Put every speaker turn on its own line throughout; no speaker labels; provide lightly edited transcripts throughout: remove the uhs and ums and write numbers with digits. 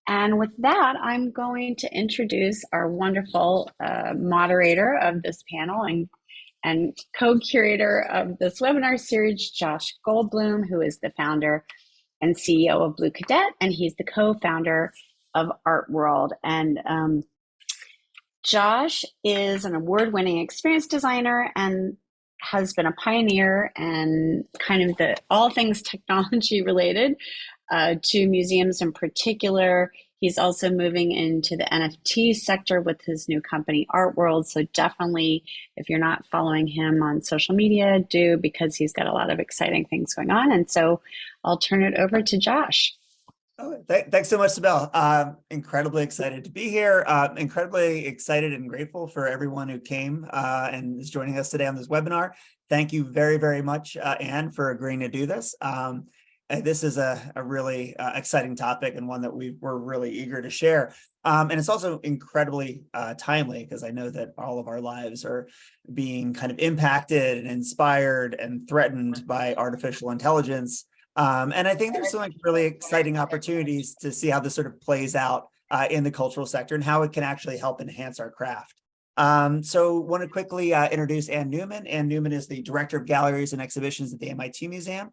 And with that, I'm going to introduce our wonderful moderator of this panel and co-curator of this webinar series, Josh Goldblum, who is the founder and CEO of Blue Cadet, and he's the co-founder of Art World. And Josh is an award-winning experience designer and has been a pioneer and kind of the all things technology related to museums in particular. He's also moving into the NFT sector with his new company, Art World. So definitely, if you're not following him on social media, do, because he's got a lot of exciting things going on. And so I'll turn it over to Josh.
Oh, thanks so much, Sibel. Incredibly excited to be here. Incredibly excited and grateful for everyone who came and is joining us today on this webinar. Thank you very, very much, Anne, for agreeing to do this. This is a really exciting topic and one that we're really eager to share. And it's also incredibly timely because I know that all of our lives are being kind of impacted and inspired and threatened by artificial intelligence. And I think there's some really exciting opportunities to see how this sort of plays out in the cultural sector and how it can actually help enhance our craft. So want to quickly introduce Anne Neumann. Anne Neumann is the Director of Galleries and Exhibitions at the MIT Museum.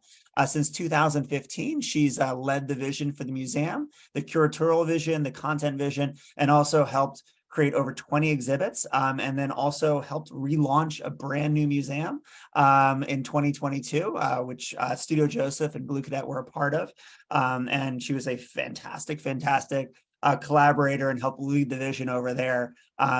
Since 2015, she's led the vision for the museum, the curatorial vision, the content vision, and also helped create over 20 exhibits, and then also helped relaunch a brand new museum in 2022, which Studio Joseph and Blue Cadet were a part of. And she was a fantastic collaborator and helped lead the vision over there.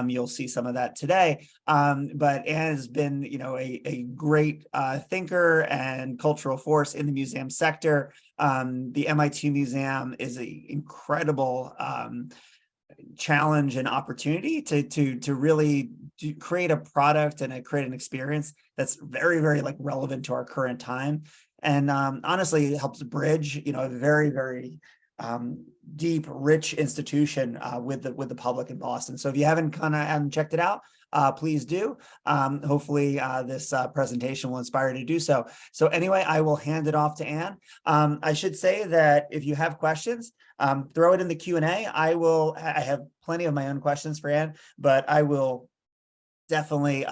You'll see some of that today. But Anne has been, a great thinker and cultural force in the museum sector. The MIT Museum is an incredible challenge and opportunity to really create a product and create an experience that's very, very relevant to our current time. And honestly, it helps bridge, a very, very deep, rich institution with the public in Boston. So if you haven't checked it out, please do. Hopefully this presentation will inspire you to do so. So anyway, I will hand it off to Anne. I should say that if you have questions, throw it in the Q&A. I have plenty of my own questions for Anne, but I will definitely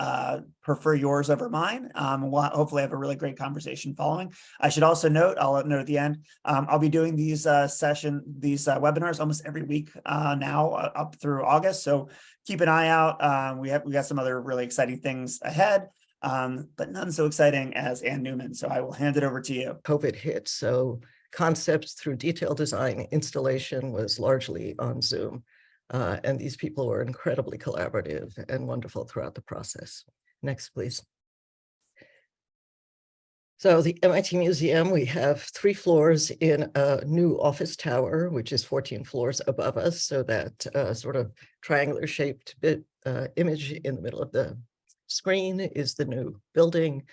prefer yours over mine. We'll hopefully have a really great conversation following. I should also note, I'll note at the end, I'll be doing these webinars almost every week now up through August. So keep an eye out. We got some other really exciting things ahead, but none so exciting as Anne Neumann. So I will hand it over to you.
COVID hit, so concepts through detailed design installation was largely on Zoom. And these people were incredibly collaborative and wonderful throughout the process. Next, please. So the MIT Museum, we have 3 floors in a new office tower, which is 14 floors above us. So that sort of triangular shaped image in the middle of the screen is the new building.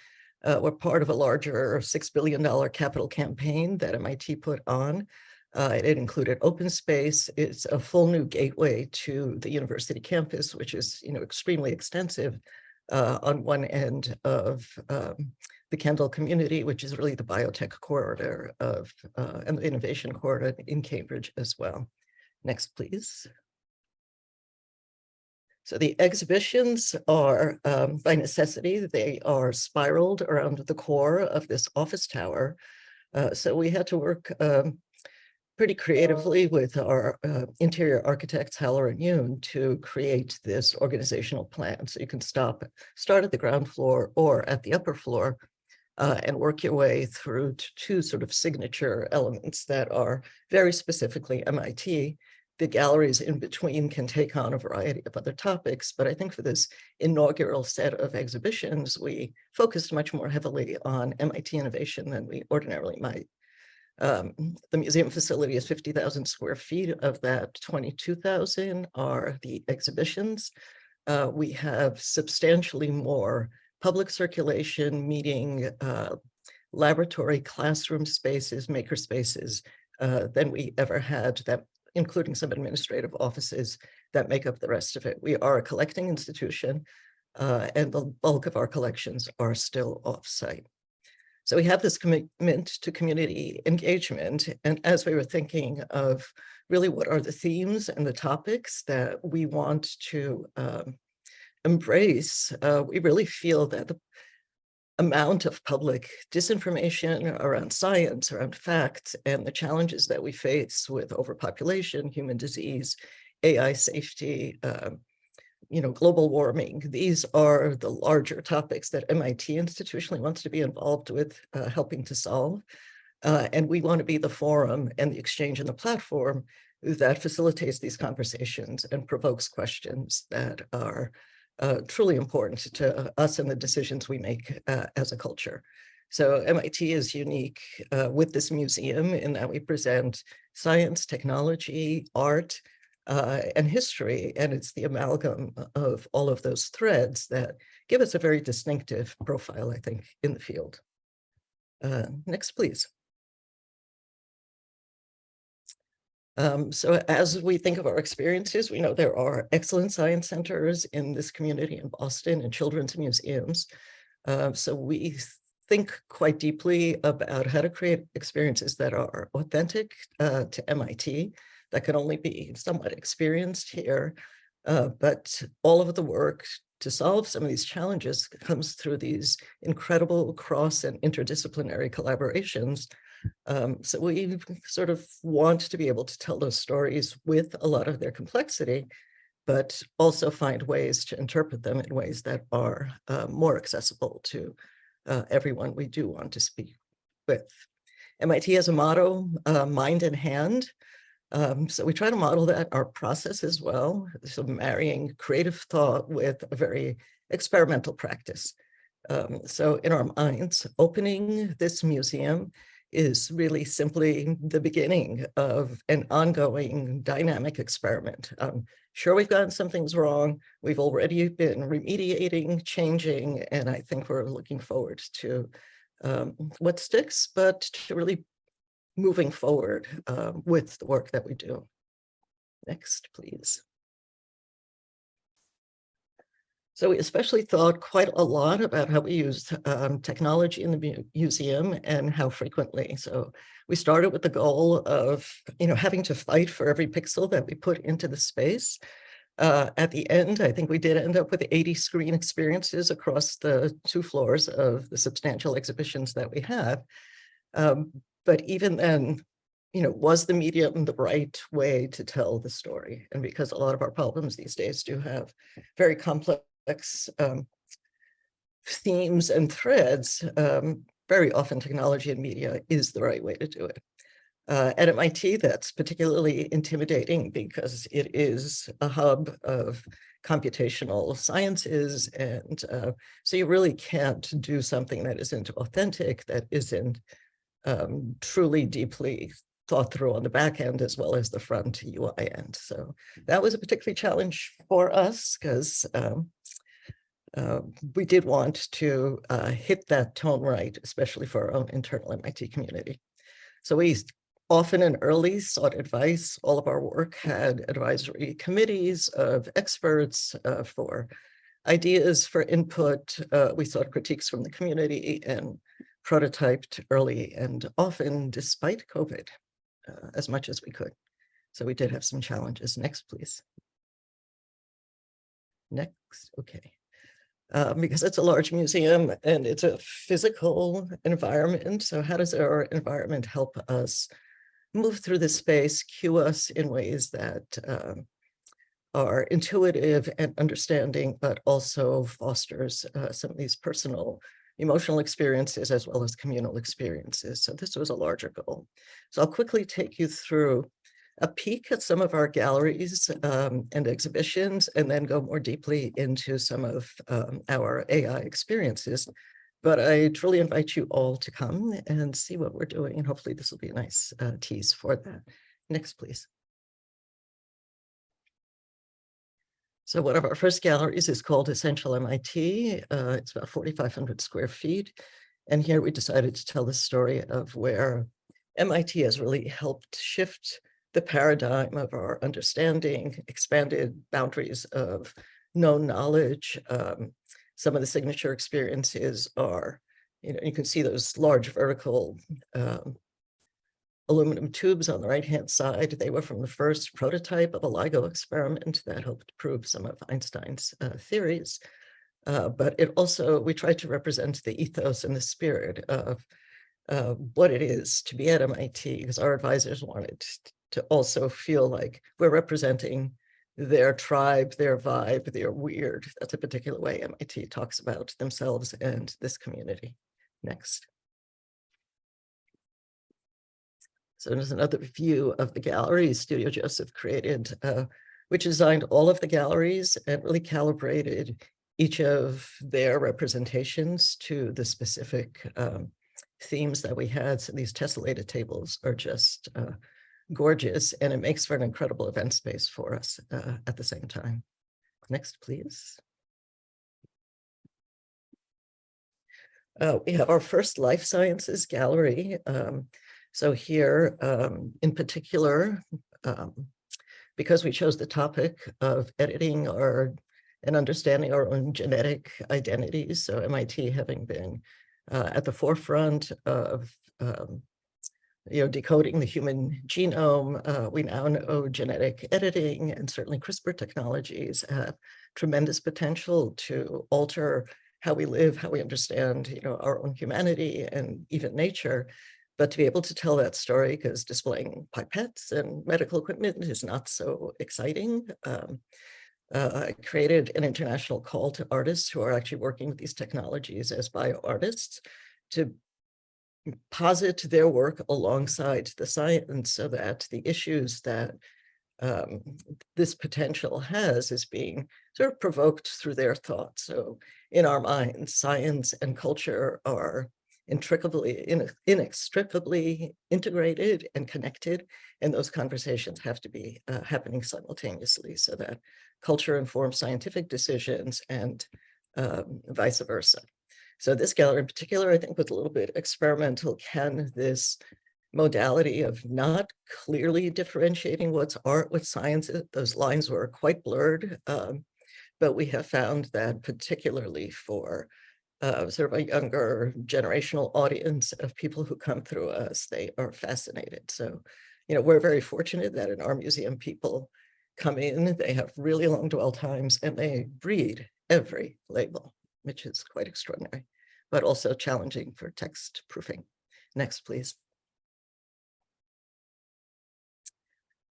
We're part of a larger $6 billion capital campaign that MIT put on. It included open space. It's a full new gateway to the university campus, which is, extremely extensive on one end of the Kendall community, which is really the biotech corridor and the innovation corridor in Cambridge as well. Next, please. So the exhibitions are, by necessity, they are spiraled around the core of this office tower. So we had to work pretty creatively with our interior architects, Haller and Yoon, to create this organizational plan. So you can start at the ground floor or at the upper floor and work your way through to 2 sort of signature elements that are very specifically MIT. The galleries in between can take on a variety of other topics, but I think for this inaugural set of exhibitions, we focused much more heavily on MIT innovation than we ordinarily might. The museum facility is 50,000 square feet. Of that, 22,000 are the exhibitions. We have substantially more public circulation, meeting, laboratory, classroom spaces, maker spaces than we ever had, that including some administrative offices that make up the rest of it. We are a collecting institution, and the bulk of our collections are still off-site. So we have this commitment to community engagement. And as we were thinking of really what are the themes and the topics that we want to embrace, we really feel that the amount of public disinformation around science, around facts, and the challenges that we face with overpopulation, human disease, AI safety, global warming. These are the larger topics that MIT institutionally wants to be involved with, helping to solve. And we want to be the forum and the exchange and the platform that facilitates these conversations and provokes questions that are truly important to us and the decisions we make as a culture. So MIT is unique with this museum in that we present science, technology, art, and history, and it's the amalgam of all of those threads that give us a very distinctive profile, I think, in the field. Next, please. So as we think of our experiences, we know there are excellent science centers in this community in Boston and children's museums. So we think quite deeply about how to create experiences that are authentic to MIT, that can only be somewhat experienced here. But all of the work to solve some of these challenges comes through these incredible cross and interdisciplinary collaborations. So we sort of want to be able to tell those stories with a lot of their complexity, but also find ways to interpret them in ways that are more accessible to everyone we do want to speak with. MIT has a motto, mind and hand. So we try to model that our process as well. So marrying creative thought with a very experimental practice. So in our minds, opening this museum is really simply the beginning of an ongoing dynamic experiment. Sure, we've gotten some things wrong. We've already been remediating, changing, and I think we're looking forward to what sticks, but to really moving forward with the work that we do. Next, please. So we especially thought quite a lot about how we use technology in the museum and how frequently. So we started with the goal of, having to fight for every pixel that we put into the space. At the end, I think we did end up with 80 screen experiences across the 2 floors of the substantial exhibitions that we have. But even then, was the medium the right way to tell the story? And because a lot of our problems these days do have very complex themes and threads, very often technology and media is the right way to do it. At MIT, that's particularly intimidating because it is a hub of computational sciences. And so you really can't do something that isn't authentic, that isn't truly deeply thought through on the back end as well as the front UI end. So that was a particular challenge for us because we did want to hit that tone right, especially for our own internal MIT community. So we often and early sought advice. All of our work had advisory committees of experts for ideas, for input. We sought critiques from the community and prototyped early and often despite COVID as much as we could. So we did have some challenges. Next, please. Next, okay. Because it's a large museum and it's a physical environment. So how does our environment help us move through the space, cue us in ways that are intuitive and understanding, but also fosters some of these personal emotional experiences as well as communal experiences. So this was a larger goal. So I'll quickly take you through a peek at some of our galleries and exhibitions, and then go more deeply into some of our AI experiences. But I truly invite you all to come and see what we're doing, and hopefully this will be a nice tease for that. Next, please. So one of our first galleries is called Essential MIT. It's about 4,500 square feet. And here we decided to tell the story of where MIT has really helped shift the paradigm of our understanding, expanded boundaries of known knowledge. Some of the signature experiences are, you can see those large vertical aluminum tubes on the right-hand side. They were from the first prototype of a LIGO experiment that helped prove some of Einstein's theories. But it also, we tried to represent the ethos and the spirit of what it is to be at MIT, because our advisors wanted to also feel like we're representing their tribe, their vibe, their weird. That's a particular way MIT talks about themselves and this community. Next. So there's another view of the gallery Studio Joseph created, which designed all of the galleries and really calibrated each of their representations to the specific themes that we had. So these tessellated tables are just gorgeous, and it makes for an incredible event space for us at the same time. Next, please. We have our first life sciences gallery. So here, in particular, because we chose the topic of editing and understanding our own genetic identities, so MIT having been at the forefront of decoding the human genome, we now know genetic editing and certainly CRISPR technologies have tremendous potential to alter how we live, how we understand, our own humanity and even nature. But to be able to tell that story, because displaying pipettes and medical equipment is not so exciting, I created an international call to artists who are actually working with these technologies as bioartists to posit their work alongside the science so that the issues that this potential has is being sort of provoked through their thoughts. So in our minds, science and culture are inextricably integrated and connected, and those conversations have to be happening simultaneously so that culture informs scientific decisions and vice versa. So this gallery in particular, I think, was a little bit experimental. Can this modality of not clearly differentiating what's art, what science is, those lines were quite blurred, but we have found that particularly for sort of a younger generational audience of people who come through us, they are fascinated. So, we're very fortunate that in our museum, people come in, they have really long dwell times, and they read every label, which is quite extraordinary, but also challenging for text proofing. Next, please.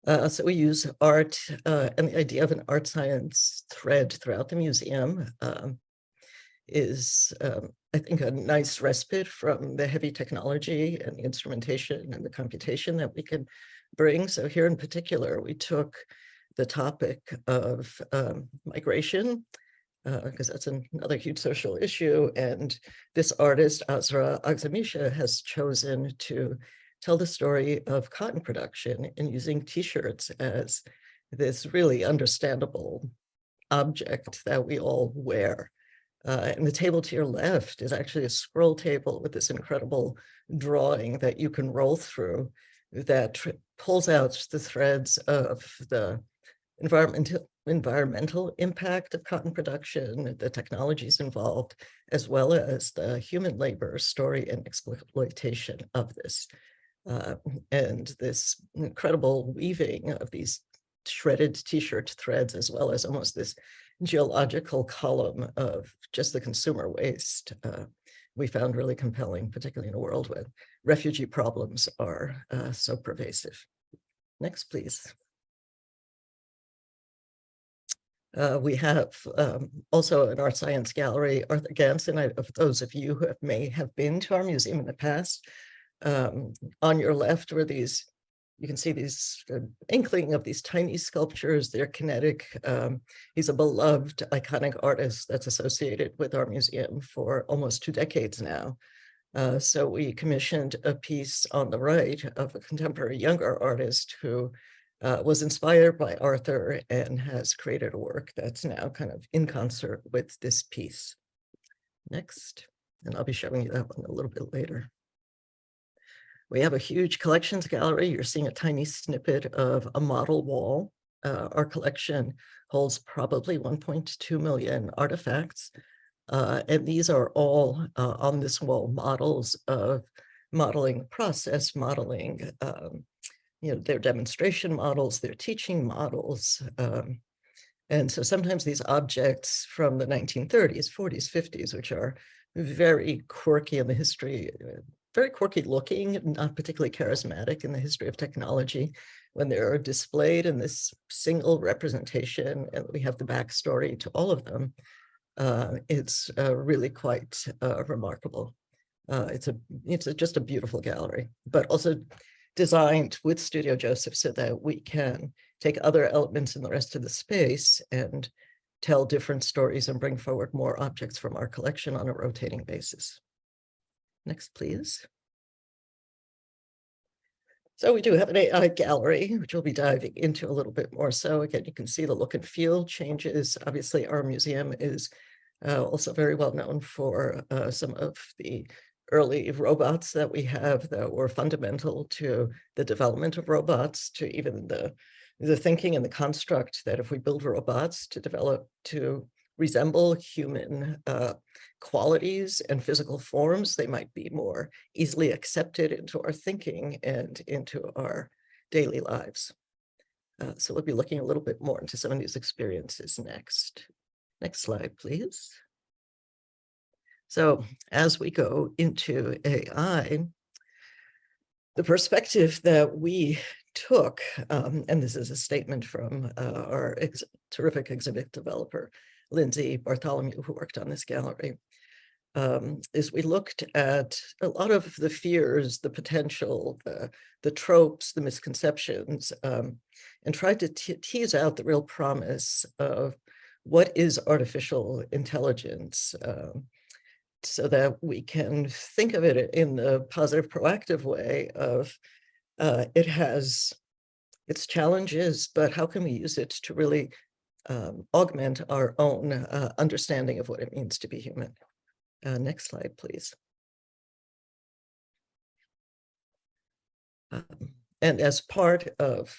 So we use art and the idea of an art science thread throughout the museum is, I think, a nice respite from the heavy technology and the instrumentation and the computation that we can bring. So here in particular, we took the topic of migration, because that's another huge social issue. And this artist, Azra Aghazamisha, has chosen to tell the story of cotton production and using T-shirts as this really understandable object that we all wear. And the table to your left is actually a scroll table with this incredible drawing that you can roll through that pulls out the threads of the environmental impact of cotton production, the technologies involved, as well as the human labor story and exploitation of this. And this incredible weaving of these shredded T-shirt threads, as well as almost this geological column of just the consumer waste, we found really compelling, particularly in a world where refugee problems are so pervasive. Next, please. We have also an art science gallery, Arthur Ganson. Of those of you who may have been to our museum in the past, on your left were these, you can see these inkling of these tiny sculptures. They're kinetic. He's a beloved, iconic artist that's associated with our museum for almost 2 decades now. So we commissioned a piece on the right of a contemporary younger artist who was inspired by Arthur and has created a work that's now kind of in concert with this piece. Next, and I'll be showing you that one a little bit later. We have a huge collections gallery. You're seeing a tiny snippet of a model wall. Our collection holds probably 1.2 million artifacts. And these are all on this wall models of modeling the process, modeling their demonstration models, their teaching models. And so sometimes these objects from the 1930s, 40s, 50s, which are very quirky in the history, very quirky looking, not particularly charismatic in the history of technology, when they're displayed in this single representation, and we have the backstory to all of them, it's really quite remarkable. It's just a beautiful gallery, but also designed with Studio Joseph so that we can take other elements in the rest of the space and tell different stories and bring forward more objects from our collection on a rotating basis. Next, please. So we do have an AI gallery, which we'll be diving into a little bit more. So again, you can see the look and feel changes. Obviously, our museum is also very well known for some of the early robots that we have that were fundamental to the development of robots, to even the thinking and the construct that if we build robots to develop to resemble human qualities and physical forms, they might be more easily accepted into our thinking and into our daily lives. So we'll be looking a little bit more into some of these experiences next. Next slide, please. So as we go into AI, the perspective that we took, and this is a statement from our terrific exhibit developer, Lindsay Bartholomew, who worked on this gallery, is we looked at a lot of the fears, the potential, the tropes, the misconceptions, and tried to tease out the real promise of what is artificial intelligence, so that we can think of it in the positive, proactive way of it has its challenges, but how can we use it to really augment our own understanding of what it means to be human? Next slide, please. And as part of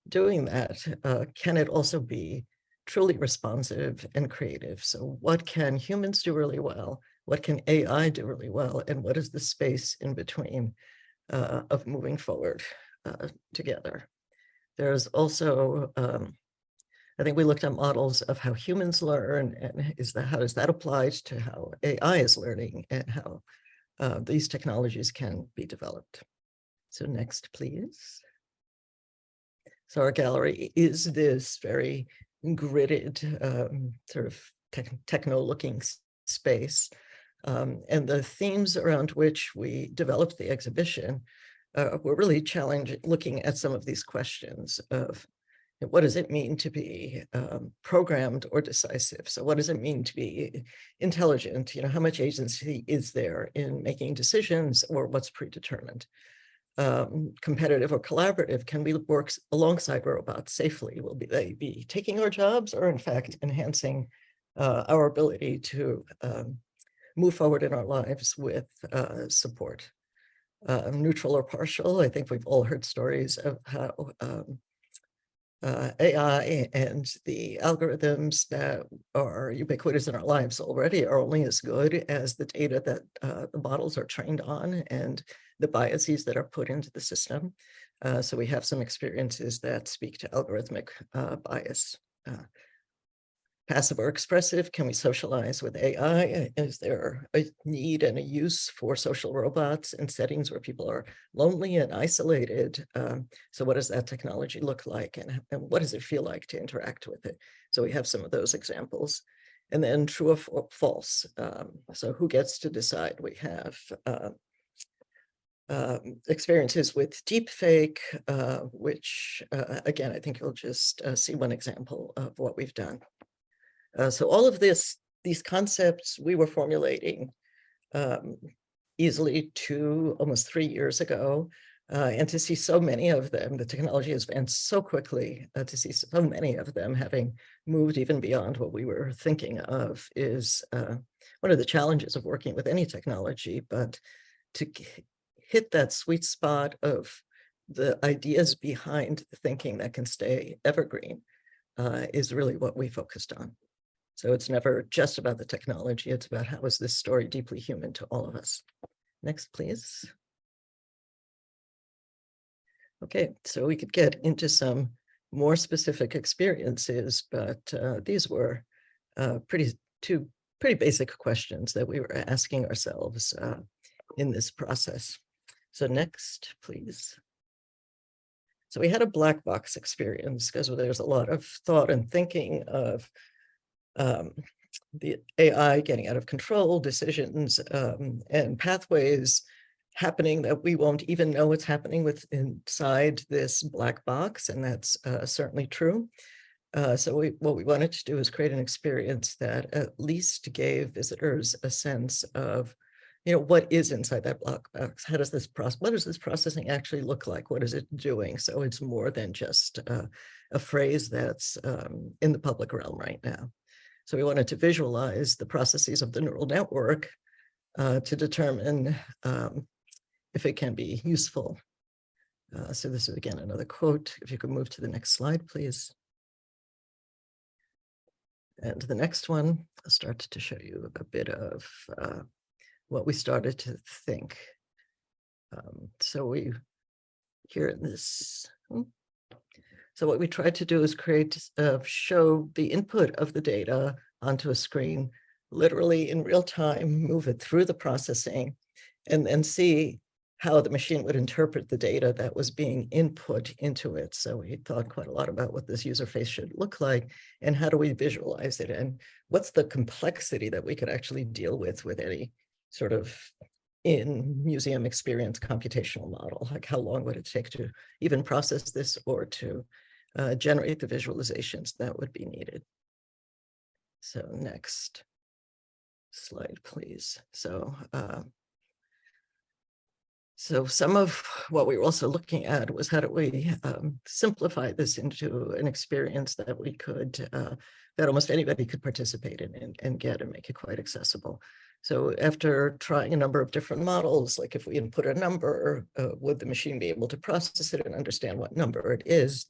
doing that, can it also be truly responsive and creative? So what can humans do really well? What can AI do really well? And what is the space in between of moving forward together? There's also, I think we looked at models of how humans learn, and how does that apply to how AI is learning, and how these technologies can be developed. So next, please. So our gallery is this very gridded, sort of techno-looking space. And the themes around which we developed the exhibition were really challenging, looking at some of these questions of what does it mean to be programmed or decisive? So what does it mean to be intelligent? How much agency is there in making decisions, or what's predetermined? Competitive or collaborative? Can we work alongside robots safely? Will they be taking our jobs, or in fact enhancing our ability to move forward in our lives with support? Neutral or partial? I think we've all heard stories of how AI and the algorithms that are ubiquitous in our lives already are only as good as the data that the models are trained on and the biases that are put into the system. So we have some experiences that speak to algorithmic bias. Passive or expressive? Can we socialize with AI? Is there a need and a use for social robots in settings where people are lonely and isolated? So what does that technology look like, and what does it feel like to interact with it? So we have some of those examples. And then true or false. So who gets to decide? We have experiences with deepfake, which again, I think you'll just see one example of what we've done. So all of these concepts we were formulating easily almost 3 years ago, and to see so many of them, the technology has advanced so quickly, to see so many of them having moved even beyond what we were thinking of is one of the challenges of working with any technology. But to hit that sweet spot of the ideas behind the thinking that can stay evergreen is really what we focused on. So it's never just about the technology, it's about how is this story deeply human to all of us. Next, please. Okay, so we could get into some more specific experiences, but these were two pretty basic questions that we were asking ourselves in this process. So next, please. So we had a black box experience because there's a lot of thought and thinking of the AI getting out of control, decisions and pathways happening that we won't even know what's happening with inside this black box, and that's certainly true. So what we wanted to do is create an experience that at least gave visitors a sense of, what is inside that black box? How does this process? What does this processing actually look like? What is it doing? So it's more than just a phrase that's in the public realm right now. So we wanted to visualize the processes of the neural network to determine if it can be useful. So this is again another quote. If you could move to the next slide, please. And the next one, I'll start to show you a bit of what we started to think. So we here in this. So what we tried to do is show the input of the data onto a screen, literally in real time, move it through the processing, and then see how the machine would interpret the data that was being input into it. So we thought quite a lot about what this user face should look like and how do we visualize it and what's the complexity that we could actually deal with any sort of in-museum experience computational model. Like how long would it take to even process this or to generate the visualizations that would be needed. So next slide, please. So some of what we were also looking at was how do we simplify this into an experience that we could, that almost anybody could participate in and get and make it quite accessible. So after trying a number of different models, like if we input a number, would the machine be able to process it and understand what number it is?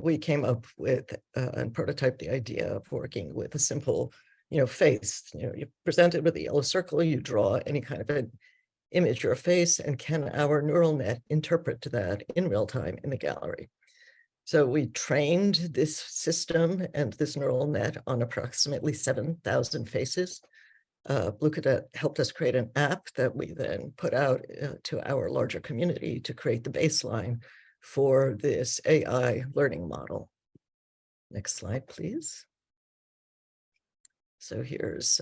We came up with and prototyped the idea of working with a simple, face. You present it with a yellow circle, you draw any kind of an image or a face, and can our neural net interpret that in real time in the gallery? So we trained this system and this neural net on approximately 7,000 faces. Blue Cadet helped us create an app that we then put out to our larger community to create the baseline for this AI learning model. Next slide, please. So here's,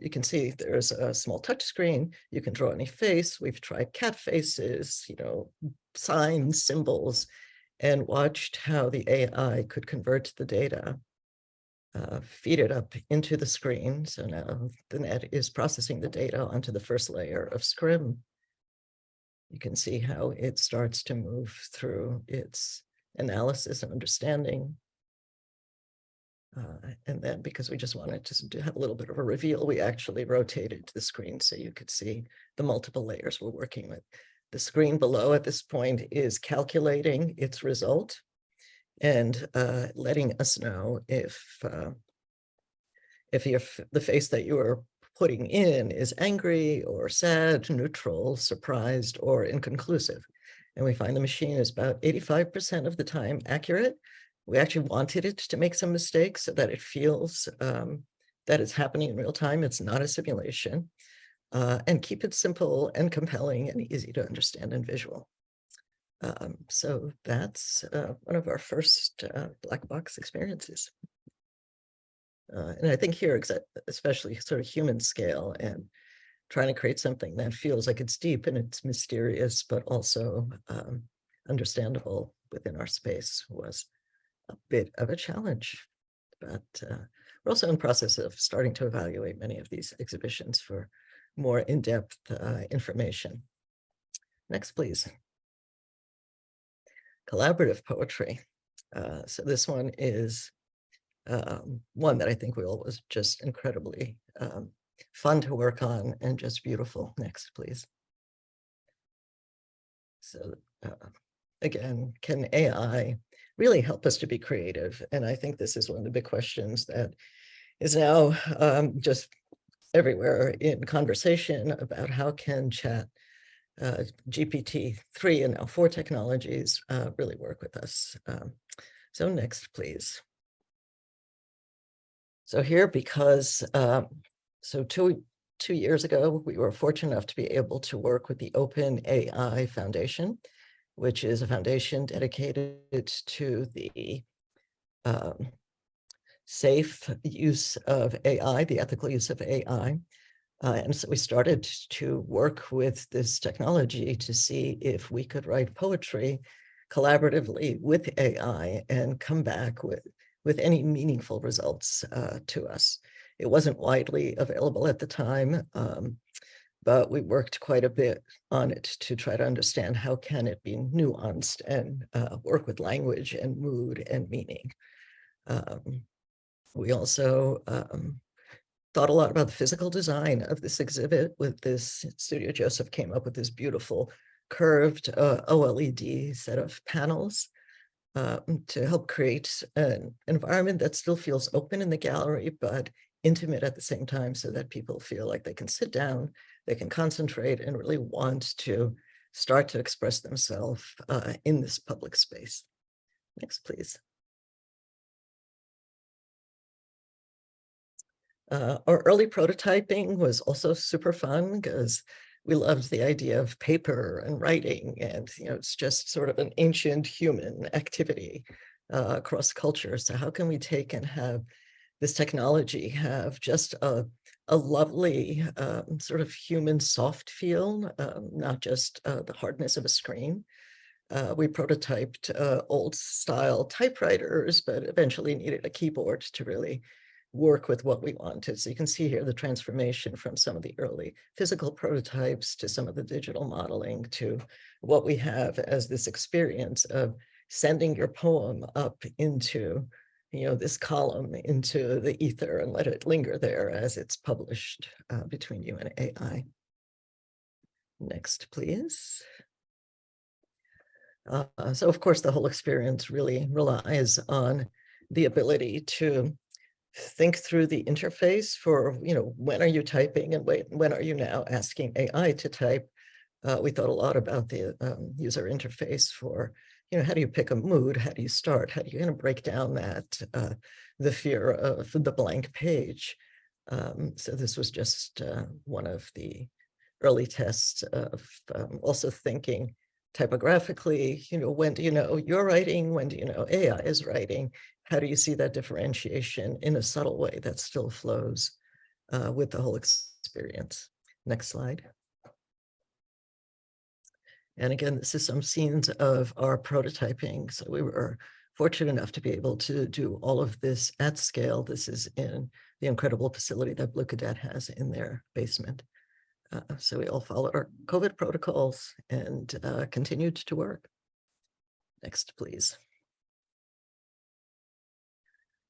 you can see there's a small touch screen. You can draw any face. We've tried cat faces, signs, symbols, and watched how the AI could convert the data, feed it up into the screen. So now the net is processing the data onto the first layer of scrim. You can see how it starts to move through its analysis and understanding. And then because we just wanted to have a little bit of a reveal, we actually rotated the screen so you could see the multiple layers we're working with. The screen below at this point is calculating its result and letting us know if the face that you are putting in is angry or sad, neutral, surprised, or inconclusive. And we find the machine is about 85% of the time accurate. We actually wanted it to make some mistakes so that it feels that it's happening in real time. It's not a simulation. And keep it simple and compelling and easy to understand and visual. So that's one of our first black box experiences. And I think here, especially sort of human scale and trying to create something that feels like it's deep and it's mysterious, but also understandable within our space was a bit of a challenge. But we're also in the process of starting to evaluate many of these exhibitions for more in-depth information. Next, please. Collaborative poetry. So this one is one that I think was just incredibly fun to work on and just beautiful. Next, please. So again, can AI really help us to be creative? And I think this is one of the big questions that is now just everywhere in conversation about how can chat GPT-3 and now 4 technologies really work with us. So next, please. So here, because so two years ago, we were fortunate enough to be able to work with the Open AI Foundation, which is a foundation dedicated to the safe use of AI, the ethical use of AI. And so we started to work with this technology to see if we could write poetry collaboratively with AI and come back with any meaningful results to us. It wasn't widely available at the time, but we worked quite a bit on it to try to understand how can it be nuanced and work with language and mood and meaning. We also thought a lot about the physical design of this exhibit. With this, Studio Joseph came up with this beautiful curved OLED set of panels to help create an environment that still feels open in the gallery, but intimate at the same time, so that people feel like they can sit down, they can concentrate, and really want to start to express themselves in this public space. Next, please. Our early prototyping was also super fun because we loved the idea of paper and writing, and it's just sort of an ancient human activity across cultures. So how can we take and have this technology have just a lovely sort of human soft feel, not just the hardness of a screen. We prototyped old style typewriters, but eventually needed a keyboard to really work with what we wanted. So you can see here the transformation from some of the early physical prototypes to some of the digital modeling to what we have as this experience of sending your poem up into this column into the ether and let it linger there as it's published between you and AI. Next, please. So of course, the whole experience really relies on the ability to think through the interface for, when are you typing and when are you now asking AI to type? We thought a lot about the user interface for, how do you pick a mood? How do you start? How do you break down that, the fear of the blank page? So this was just one of the early tests of also thinking typographically, when do you know you're writing? When do you know AI is writing? How do you see that differentiation in a subtle way that still flows with the whole experience? Next slide. And again, this is some scenes of our prototyping. So we were fortunate enough to be able to do all of this at scale. This is in the incredible facility that Blue Cadet has in their basement. So we all followed our COVID protocols and continued to work. Next, please.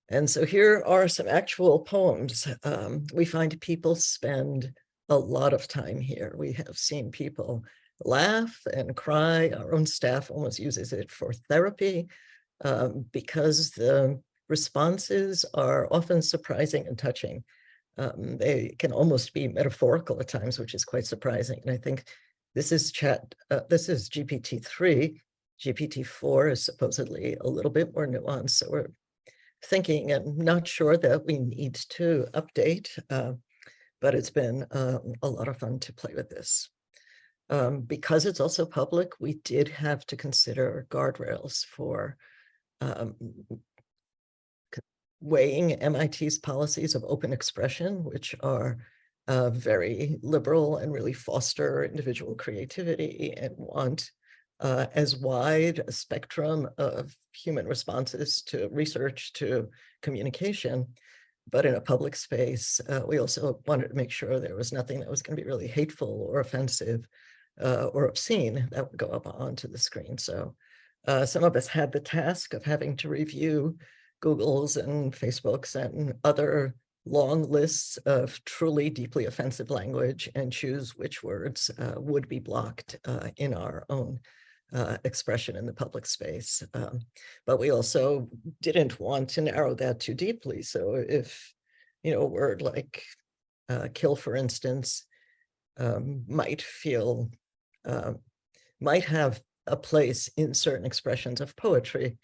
And so here are some actual poems. We find people spend a lot of time here. We have seen people laugh and cry. Our own staff almost uses it for therapy because the responses are often surprising and touching. They can almost be metaphorical at times, which is quite surprising. And I think this is GPT-3. GPT-4 is supposedly a little bit more nuanced. So we're thinking and not sure that we need to update, but it's been a lot of fun to play with this. Because it's also public, we did have to consider guardrails for weighing MIT's policies of open expression, which are very liberal and really foster individual creativity and want as wide a spectrum of human responses to research, to communication. But in a public space, we also wanted to make sure there was nothing that was going to be really hateful or offensive or obscene that would go up onto the screen. So some of us had the task of having to review Google's and Facebook's and other long lists of truly deeply offensive language and choose which words would be blocked in our own expression in the public space. But we also didn't want to narrow that too deeply. So if a word like kill, for instance, might feel, might have a place in certain expressions of poetry.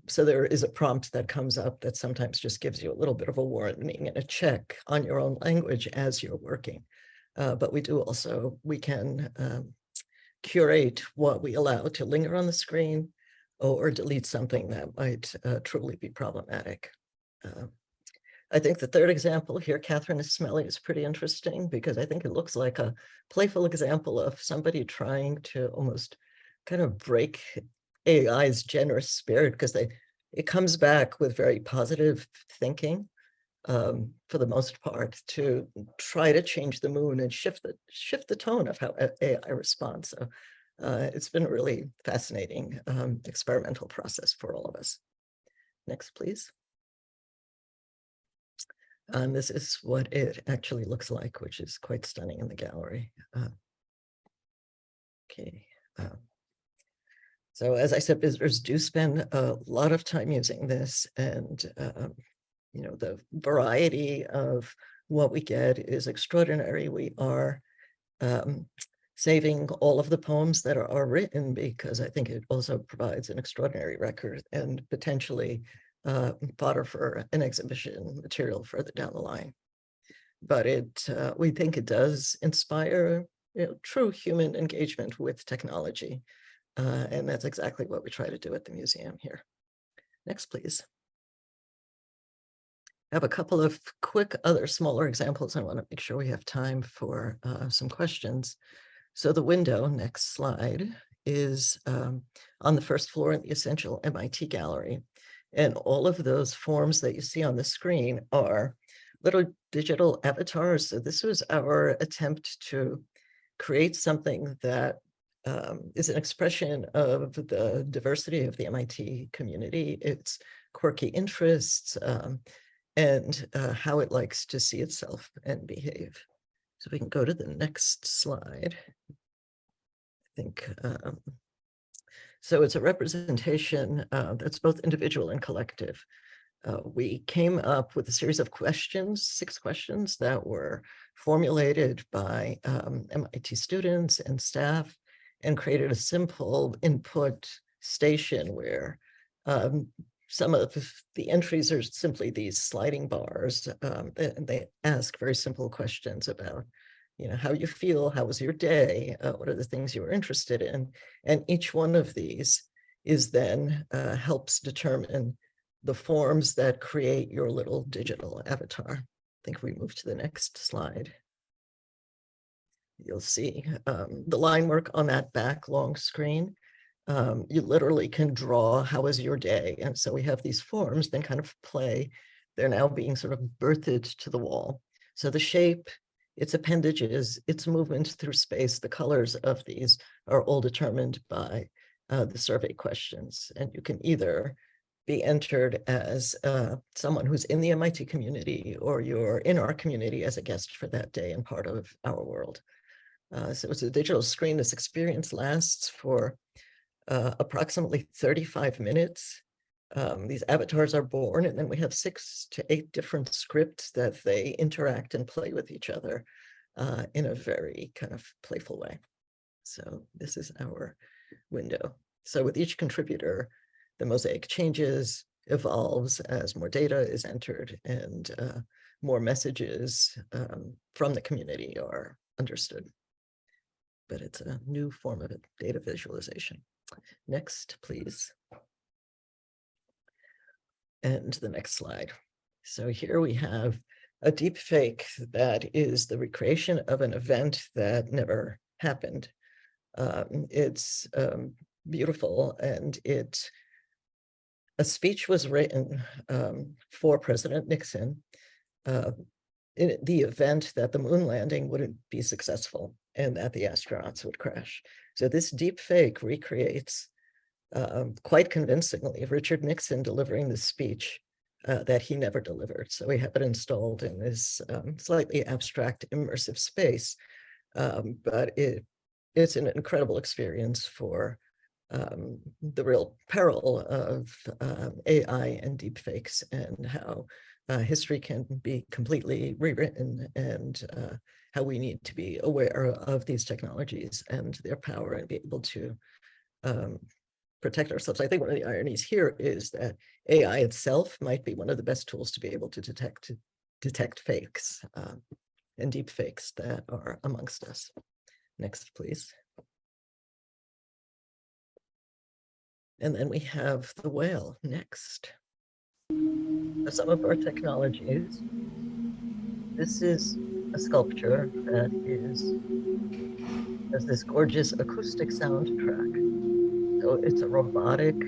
So there is a prompt that comes up that sometimes just gives you a little bit of a warning and a check on your own language as you're working. But we can curate what we allow to linger on the screen or delete something that might truly be problematic. I think the third example here, Catherine is smelly, is pretty interesting because I think it looks like a playful example of somebody trying to almost kind of break AI's generous spirit, because it comes back with very positive thinking for the most part, to try to change the mood and shift the tone of how AI responds. So it's been a really fascinating experimental process for all of us. Next, please. This is what it actually looks like, which is quite stunning in the gallery. Okay. So as I said, visitors do spend a lot of time using this, and the variety of what we get is extraordinary. We are saving all of the poems that are written because I think it also provides an extraordinary record and potentially fodder for an exhibition material further down the line. But we think it does inspire true human engagement with technology. And that's exactly what we try to do at the museum here. Next, please. I have a couple of quick other smaller examples. I want to make sure we have time for some questions. So the window, next slide, is on the first floor in the Essential MIT Gallery. And all of those forms that you see on the screen are little digital avatars. So this was our attempt to create something that is an expression of the diversity of the MIT community, its quirky interests, and how it likes to see itself and behave. So we can go to the next slide. I think, so it's a representation that's both individual and collective. We came up with a series of questions, 6 questions that were formulated by MIT students and staff, and created a simple input station where some of the entries are simply these sliding bars, and they ask very simple questions about, how you feel, how was your day, what are the things you were interested in, and each one of these is then helps determine the forms that create your little digital avatar. I think we move to the next slide. You'll see the line work on that back long screen. You literally can draw how was your day. And so we have these forms then kind of play. They're now being sort of birthed to the wall. So the shape, its appendages, its movement through space, the colors of these are all determined by the survey questions. And you can either be entered as someone who's in the MIT community, or you're in our community as a guest for that day and part of our world. So it's a digital screen. This experience lasts for approximately 35 minutes. These avatars are born, and then we have 6 to 8 different scripts that they interact and play with each other in a very kind of playful way. So this is our window. So with each contributor, the mosaic changes, evolves as more data is entered and more messages from the community are understood. But it's a new form of data visualization. Next, please. And the next slide. So here we have a deep fake that is the recreation of an event that never happened. It's beautiful, and a speech was written for President Nixon in the event that the moon landing wouldn't be successful and that the astronauts would crash. So this deep fake recreates quite convincingly Richard Nixon delivering the speech that he never delivered. So we have it installed in this slightly abstract immersive space, but it's an incredible experience for the real peril of AI and deepfakes, and how history can be completely rewritten, and how we need to be aware of these technologies and their power and be able to protect ourselves. I think one of the ironies here is that AI itself might be one of the best tools to be able to detect fakes and deep fakes that are amongst us. Next, please. And then we have the whale next. Some of our technologies. This is a sculpture that has this gorgeous acoustic soundtrack. So it's a robotic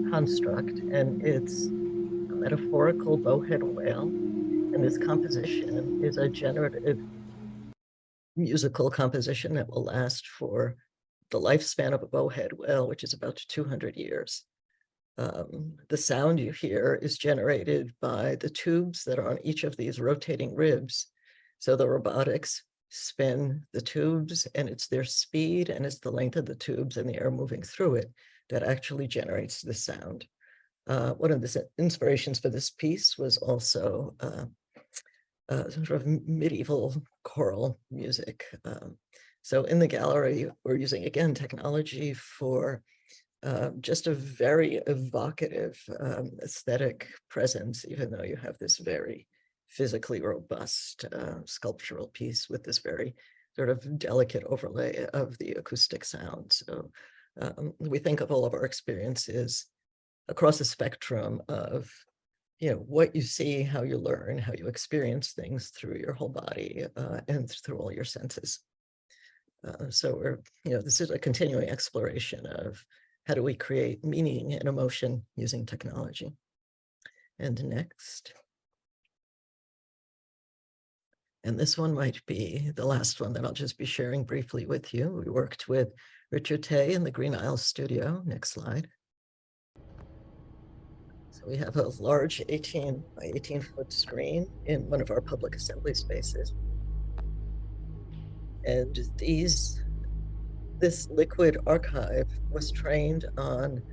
construct, and it's a metaphorical bowhead whale. And this composition is a generative musical composition that will last for the lifespan of a bowhead whale, which is about 200 years. The sound you hear is generated by the tubes that are on each of these rotating ribs. So the robotics spin the tubes, and it's their speed and it's the length of the tubes and the air moving through it that actually generates the sound. One of the inspirations for this piece was also sort of medieval choral music. So in the gallery, we're using, again, technology for just a very evocative aesthetic presence, even though you have this very physically robust sculptural piece with this very sort of delicate overlay of the acoustic sound. So we think of all of our experiences across a spectrum of, you know, what you see, how you learn, how you experience things through your whole body and through all your senses. So we're, you know, this is a continuing exploration of how do we create meaning and emotion using technology. And next. And this one might be the last one that I'll just be sharing briefly with you. We worked with Richard Tay in the Green Isle studio. Next slide. So we have a large 18 by 18-foot screen in one of our public assembly spaces. And this liquid archive was trained on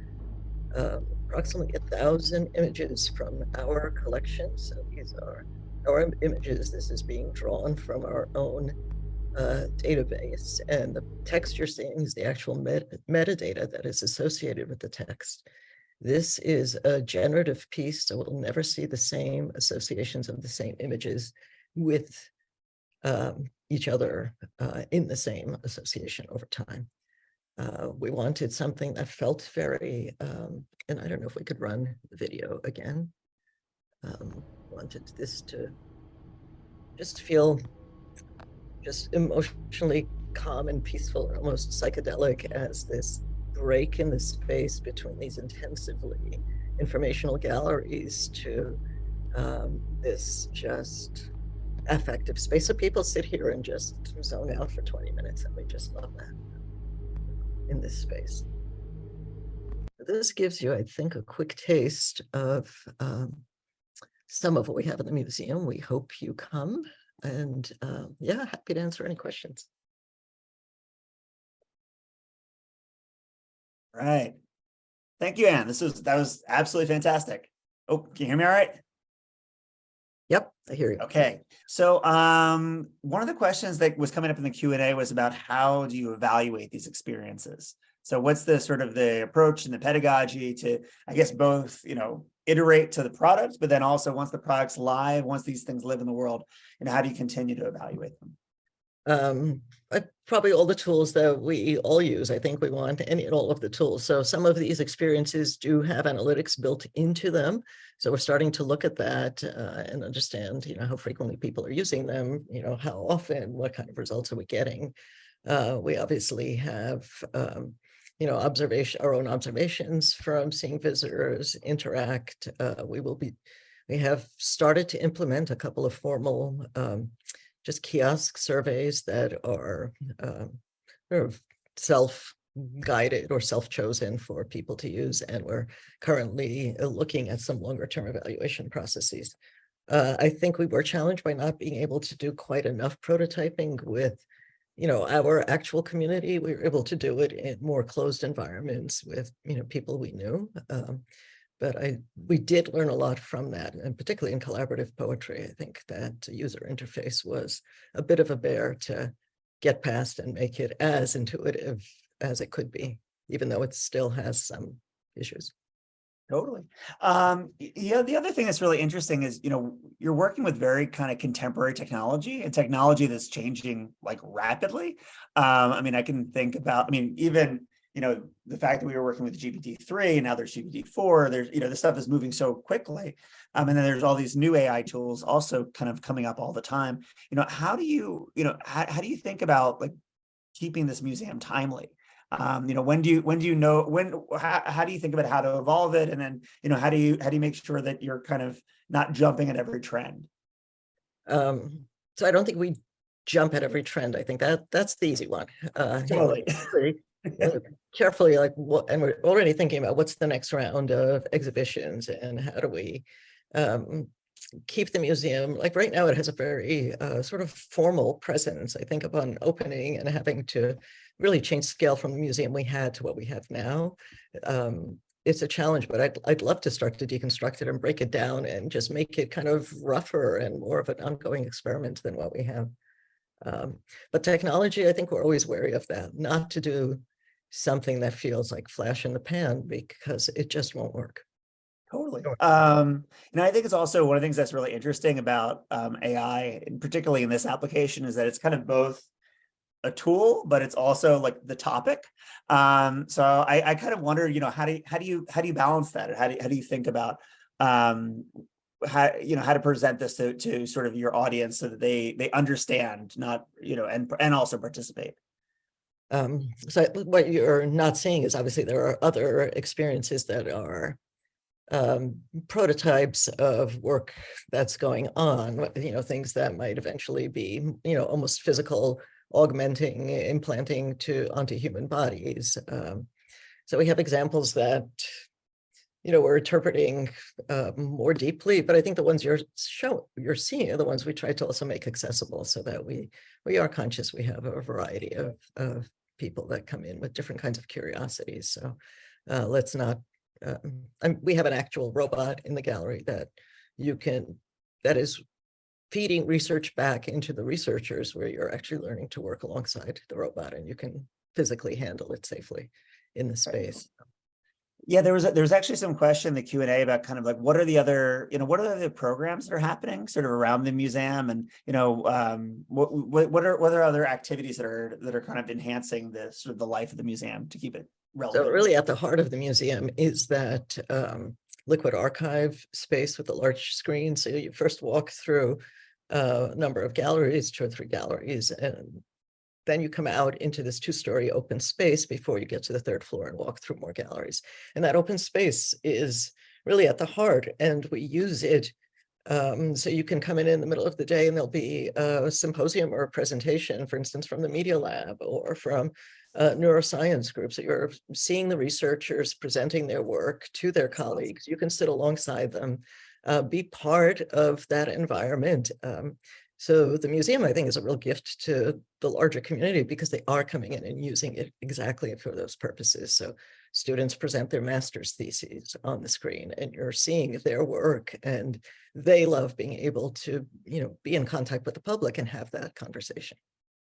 approximately 1,000 images from our collection. So these are our images. This is being drawn from our own database, and the text you're seeing is the actual metadata that is associated with the text. This is a generative piece, so we'll never see the same associations of the same images with each other in the same association over time. We wanted something that felt very, and I don't know if we could run the video again. Wanted this to just feel just emotionally calm and peaceful, and almost psychedelic, as this break in the space between these intensively informational galleries to this just affective space. So people sit here and just zone out for 20 minutes, and we just love that in this space. This gives you, I think, a quick taste of some of what we have in the museum. We hope you come, and yeah, happy to answer any questions.
All right. Thank you, Anne. That was absolutely fantastic. Oh, can you hear me all right?
Yep, I hear you.
Okay. So one of the questions that was coming up in the Q&A was about how do you evaluate these experiences? So what's the sort of the approach and the pedagogy to, I guess, both, you know, iterate to the product, but then also once the product's live, once these things live in the world, and how do you continue to evaluate them?
Probably all the tools that we all use. I think we want any and all of the tools. So some of these experiences do have analytics built into them. So we're starting to look at that and understand, you know, how frequently people are using them, you know, how often, what kind of results are we getting. We obviously have, you know, our own observations from seeing visitors interact. We have started to implement a couple of formal just kiosk surveys that are sort of self-guided or self-chosen for people to use. And we're currently looking at some longer-term evaluation processes. I think we were challenged by not being able to do quite enough prototyping with, you know, our actual community. We were able to do it in more closed environments with, you know, people we knew. but we did learn a lot from that, and particularly in collaborative poetry. I think that user interface was a bit of a bear to get past and make it as intuitive as it could be, even though it still has some issues.
Totally. Yeah, the other thing that's really interesting is, you're working with very kind of contemporary technology and technology that's changing like rapidly. I mean, I can think about, even, the fact that we were working with GPT-3 and now there's GPT-4, there's, this stuff is moving so quickly. And then there's all these new AI tools also kind of coming up all the time. How do you, how do you think about like keeping this museum timely? How do you think about how to evolve it? And then, how do you make sure that you're kind of not jumping at every trend?
So I don't think we jump at every trend. I think that's the easy one.
Totally.
Carefully, like what, and we're already thinking about what's the next round of exhibitions and how do we keep the museum, like right now it has a very sort of formal presence. I think upon opening and having to really change scale from the museum we had to what we have now, it's a challenge, but I'd love to start to deconstruct it and break it down and just make it kind of rougher and more of an ongoing experiment than what we have. But technology, I think we're always wary of that, not to do something that feels like flash in the pan, because it just won't work.
Totally. I think it's also one of the things that's really interesting about AI, and particularly in this application, is that it's kind of both a tool, but it's also like the topic. So I kind of wonder, how do you balance that? Or how do you think about how to present this to sort of your audience so that they understand, not, and also participate?
So what you're not seeing is obviously there are other experiences that are prototypes of work that's going on, things that might eventually be, almost physical, augmenting, implanting onto human bodies. So we have examples that, we're interpreting more deeply, but I think the ones you're seeing are the ones we try to also make accessible so that we are conscious we have a variety of people that come in with different kinds of curiosities. So let's not, we have an actual robot in the gallery that is feeding research back into the researchers, where you're actually learning to work alongside the robot and you can physically handle it safely in the space.
Yeah, there was actually some question in the Q&A about kind of like what are the other programs that are happening sort of around the museum, and what are other activities that are kind of enhancing the sort of the life of the museum to keep it relevant?
So really at the heart of the museum is that liquid archive space with a large screen. So you first walk through a number of galleries, 2 or 3 galleries, and then you come out into this 2-story open space before you get to the 3rd floor and walk through more galleries. And that open space is really at the heart, and we use it so you can come in the middle of the day and there'll be a symposium or a presentation, for instance, from the Media Lab or from neuroscience groups. So you're seeing the researchers presenting their work to their colleagues. You can sit alongside them, be part of that environment. So the museum, I think, is a real gift to the larger community because they are coming in and using it exactly for those purposes. So students present their master's theses on the screen and you're seeing their work, and they love being able to, be in contact with the public and have that conversation.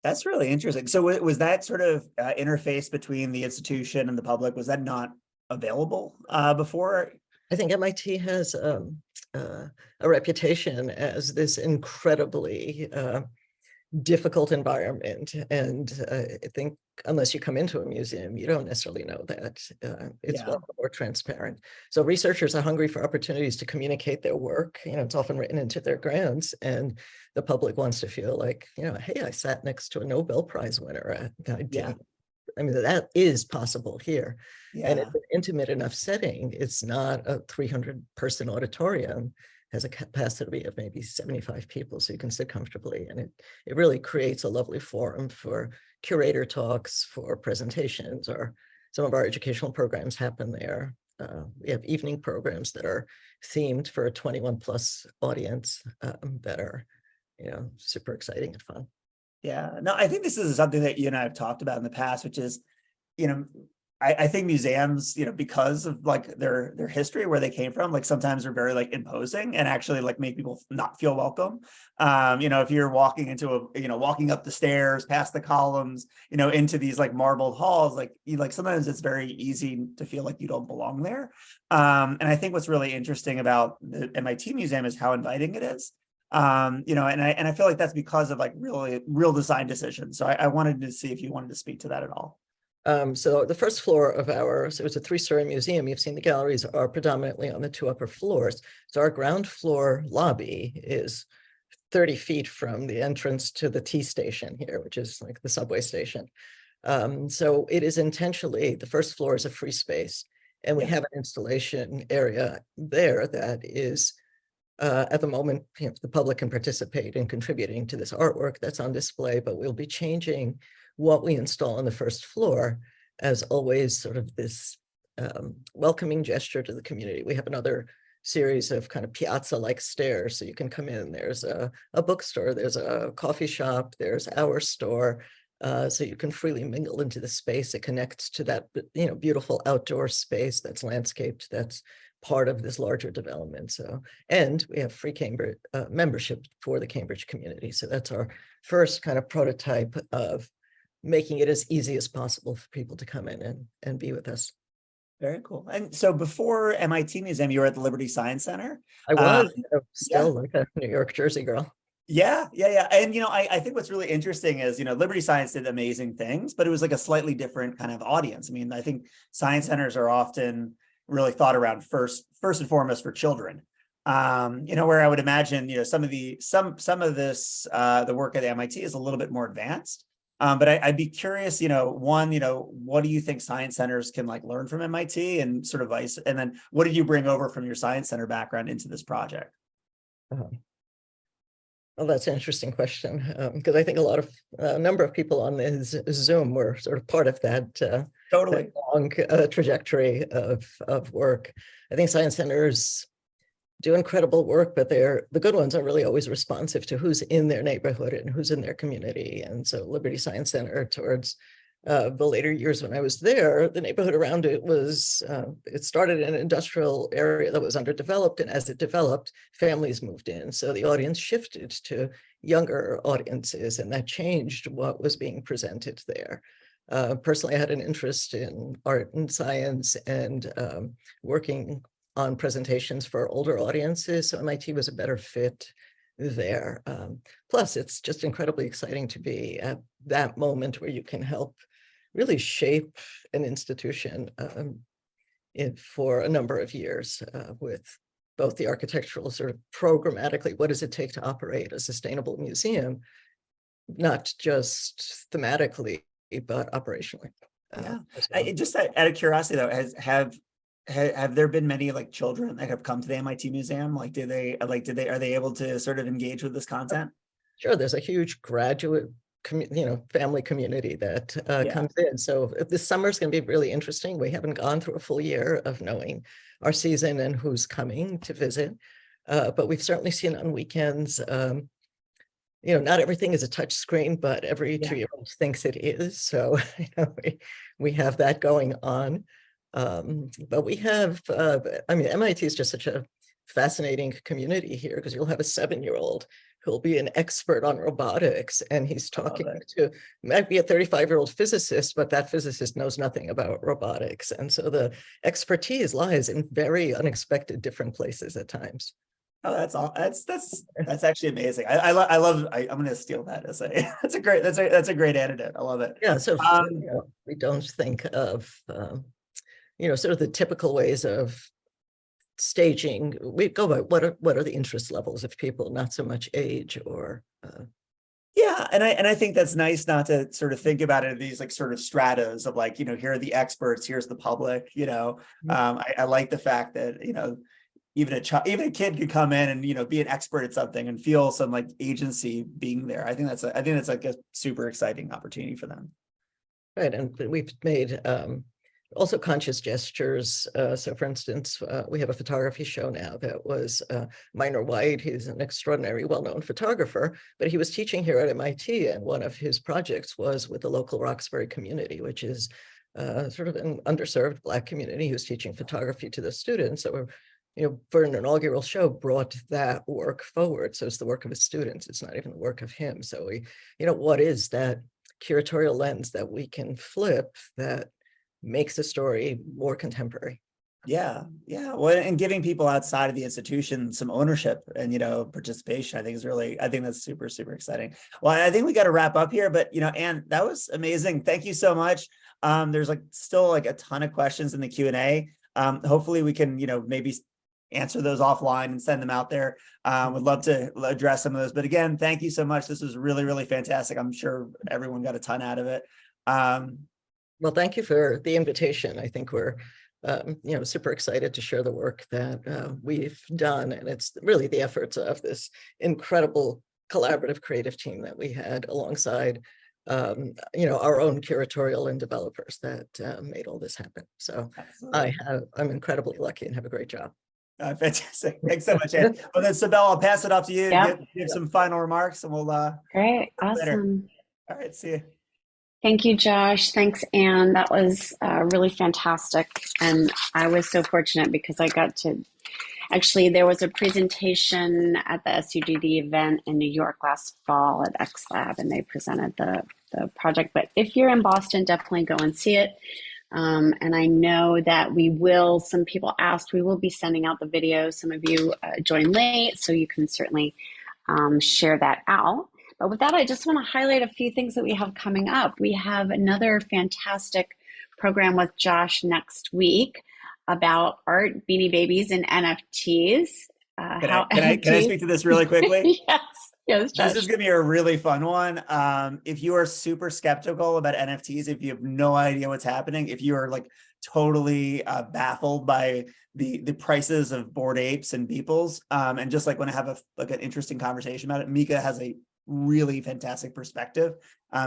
That's really interesting. So was that sort of interface between the institution and the public, was that not available before?
I think MIT has a reputation as this incredibly difficult environment. And I think unless you come into a museum, you don't necessarily know that. It's a lot more transparent. So researchers are hungry for opportunities to communicate their work. It's often written into their grants, and the public wants to feel like, hey, I sat next to a Nobel Prize winner. I mean, that is possible here.
Yeah.
And it's an intimate enough setting. It's not a 300-person auditorium, has a capacity of maybe 75 people, so you can sit comfortably. And it really creates a lovely forum for curator talks, for presentations, or some of our educational programs happen there. We have evening programs that are themed for a 21+ audience that are, super exciting and fun.
Yeah, no, I think this is something that you and I have talked about in the past, which is, I think museums, because of like their history, where they came from, like sometimes are very like imposing and actually like make people not feel welcome. If you're walking into walking up the stairs, past the columns, into these like marbled halls, like sometimes it's very easy to feel like you don't belong there. And I think what's really interesting about the MIT Museum is how inviting it is. And I feel like that's because of like really real design decisions. So I wanted to see if you wanted to speak to that at all.
So the first floor of so it's a 3-story museum. You've seen the galleries are predominantly on the 2 upper floors. So our ground floor lobby is 30 feet from the entrance to the T station here, which is like the subway station. So it is intentionally, the first floor is a free space. And we have an installation area there that is, at the moment, the public can participate in contributing to this artwork that's on display, but we'll be changing what we install on the first floor as always sort of this welcoming gesture to the community. We have another series of kind of piazza-like stairs, so you can come in. There's a bookstore, there's a coffee shop, there's our store, so you can freely mingle into the space. It connects to that beautiful outdoor space that's landscaped, that's part of this larger development. So, and we have free Cambridge membership for the Cambridge community. So that's our first kind of prototype of making it as easy as possible for people to come in and be with us.
Very cool. And so before MIT Museum, you were at the Liberty Science Center.
I was still
yeah.
like a New York, Jersey girl.
Yeah. And, I think what's really interesting is, Liberty Science did amazing things, but it was like a slightly different kind of audience. I mean, I think science centers are often really thought around first and foremost for children. Where I would imagine, some of this, the work at MIT is a little bit more advanced. But I'd be curious, one, what do you think science centers can like learn from MIT and sort of vice? And then what did you bring over from your science center background into this project?
Well, that's an interesting question, because I think a number of people on this Zoom were sort of part of that,
Totally.
that long trajectory of work. I think science centers do incredible work, but the good ones are really always responsive to who's in their neighborhood and who's in their community. And so Liberty Science Center, towards the later years when I was there, the neighborhood around it was, it started in an industrial area that was underdeveloped. And as it developed, families moved in. So the audience shifted to younger audiences, and that changed what was being presented there. Personally, I had an interest in art and science and working on presentations for older audiences. So MIT was a better fit there. Plus, it's just incredibly exciting to be at that moment where you can help really shape an institution for a number of years with both the architectural sort of programmatically, what does it take to operate a sustainable museum, not just thematically, but operationally.
Yeah.
Well.
Just out of curiosity though, have there been many like children that have come to the MIT Museum? Are they able to sort of engage with this content?
Sure, there's a huge graduate family community that comes in. So this summer is going to be really interesting. We haven't gone through a full year of knowing our season and who's coming to visit, but we've certainly seen on weekends. Not everything is a touch screen, but every 2-year-old thinks it is. So we have that going on. But we have, MIT is just such a fascinating community here, because you'll have a 7-year-old who'll be an expert on robotics, and he's talking might be a 35-year-old physicist, but that physicist knows nothing about robotics. And so the expertise lies in very unexpected different places at times.
Oh, that's all. That's actually amazing. I'm going to steal that as that's a great antidote. I love it.
Yeah. So we don't think of, sort of the typical ways of staging. We go by what are the interest levels of people, not so much age or.
Yeah, and I think that's nice not to sort of think about it in these like sort of stratas of like, here are the experts, here's the public. I like the fact that even a kid could come in and be an expert at something and feel some like agency being there. I think that's like a super exciting opportunity for them.
Right, and we've made also conscious gestures. So for instance, we have a photography show now that was Minor White. He's an extraordinary, well-known photographer, but he was teaching here at MIT, and one of his projects was with the local Roxbury community, which is sort of an underserved Black community who's teaching photography to the students. So we're, for an inaugural show, brought that work forward. So it's the work of his students. It's not even the work of him. So we, what is that curatorial lens that we can flip that makes the story more contemporary?
Yeah. Well, and giving people outside of the institution some ownership and, participation, I think that's super, super exciting. Well, I think we got to wrap up here, but, Anne, that was amazing. Thank you so much. There's still a ton of questions in the Q&A. Hopefully we can, maybe answer those offline and send them out there. Would love to address some of those, but again, thank you so much. This was really, really fantastic. I'm sure everyone got a ton out of it.
Well, thank you for the invitation. I think we're super excited to share the work that we've done. And it's really the efforts of this incredible collaborative creative team that we had alongside, our own curatorial and developers that made all this happen. So I'm incredibly lucky and have a great job.
Fantastic. Thanks so much, Anne. Well, then, Sibel, I'll pass it off to you.
Yep.
Give some final remarks and we'll
Great. Awesome.
Later. All right. See you.
Thank you, Josh. Thanks, Anne. That was really fantastic. And I was so fortunate because I got to, actually, there was a presentation at the SUGD event in New York last fall at X Lab, and they presented the project. But if you're in Boston, definitely go and see it. And I know that some people asked, we will be sending out the video. Some of you joined late, so you can certainly share that out. But with that, I just want to highlight a few things that we have coming up. We have another fantastic program with Josh next week about art, Beanie Babies, and NFTs.
Can I speak to this really quickly?
Yes, Josh.
This is going to be a really fun one. If you are super skeptical about NFTs, if you have no idea what's happening, if you are totally baffled by the prices of Bored Apes and Beeples, and just want to have an interesting conversation about it, Mika has a really fantastic perspective.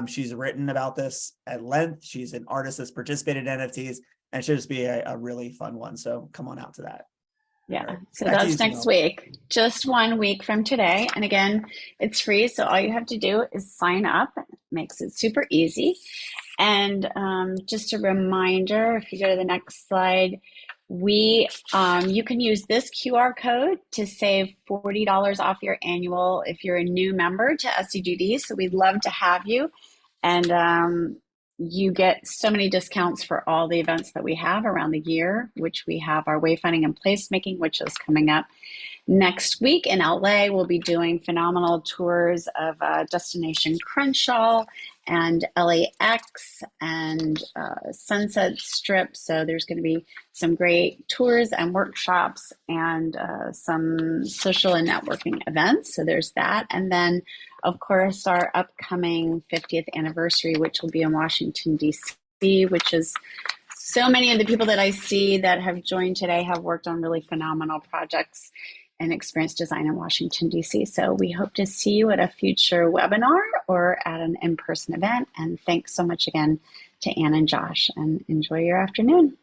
She's written about this at length. She's an artist that's participated in NFTs, and it should just be a really fun one. So come on out to that.
Yeah, right. So that's next week, just 1 week from today. And again, it's free. So all you have to do is sign up. It makes it super easy. And just a reminder, if you go to the next slide, you can use this QR code to save $40 off your annual if you're a new member to SUGD. So we'd love to have you. And you get so many discounts for all the events that we have around the year, which we have our wayfinding and placemaking, which is coming up next week in LA. We'll be doing phenomenal tours of Destination Crenshaw and LAX and Sunset Strip. So there's going to be some great tours and workshops and some social and networking events. So there's that. And then, of course, our upcoming 50th anniversary, which will be in Washington, D.C., which is so many of the people that I see that have joined today have worked on really phenomenal projects and experience design in Washington, D.C. So we hope to see you at a future webinar or at an in-person event. And thanks so much again to Anne and Josh, and enjoy your afternoon.